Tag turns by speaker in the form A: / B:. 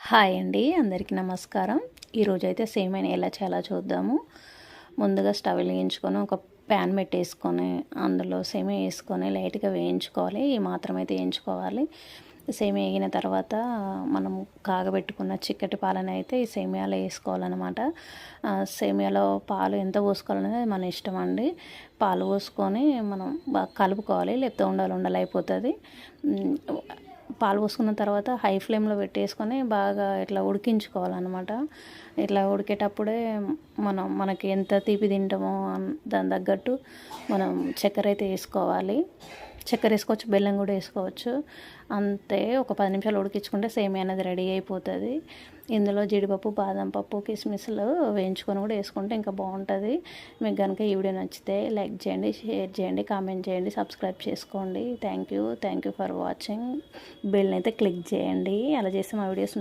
A: Hi అండి, అందరికీ నమస్కారం. ఈరోజైతే సేమియాని ఎలా చేయాలో చూద్దాము. ముందుగా స్టవ్ వెలిగించుకొని ఒక ప్యాన్ పెట్టేసుకొని అందులో సేమియా వేసుకొని లైట్గా వేయించుకోవాలి. ఈ మాత్రం అయితే వేయించుకోవాలి. సేమియా వేగిన తర్వాత మనం కాగబెట్టుకున్న చిక్కటి పాలను అయితే ఈ సేమియాలో వేసుకోవాలన్నమాట. సేమియాలో పాలు ఎంత పోసుకోవాలనేది మన ఇష్టం అండి. పాలు పోసుకొని మనం బాగా కలుపుకోవాలి, లేకపోతే ఉండలు అయిపోతుంది. పాలు పోసుకున్న తర్వాత హై ఫ్లేమ్లో పెట్టేసుకొని బాగా ఇట్లా ఉడికించుకోవాలన్నమాట. ఇట్లా ఉడికేటప్పుడే మనకి ఎంత తీపి తింటామో దాని తగ్గట్టు మనం చక్కెర అయితే వేసుకోవాలి. చక్కెర వేసుకోవచ్చు, బెల్లం కూడా వేసుకోవచ్చు. అంతే, ఒక 10 నిమిషాలు ఉడికించుకుంటే సేమియా అనేది రెడీ అయిపోతుంది. ఇందులో జీడిపప్పు, బాదం పప్పు, కిస్మిస్లు వేయించుకొని కూడా వేసుకుంటే ఇంకా బాగుంటుంది. మీకు కనుక ఈ వీడియో నచ్చితే లైక్ చేయండి, షేర్ చేయండి, కామెంట్ చేయండి, సబ్స్క్రైబ్ చేసుకోండి. Thank you for watching. బెల్ని అయితే క్లిక్ చేయండి. అలా చేస్తే మా వీడియోస్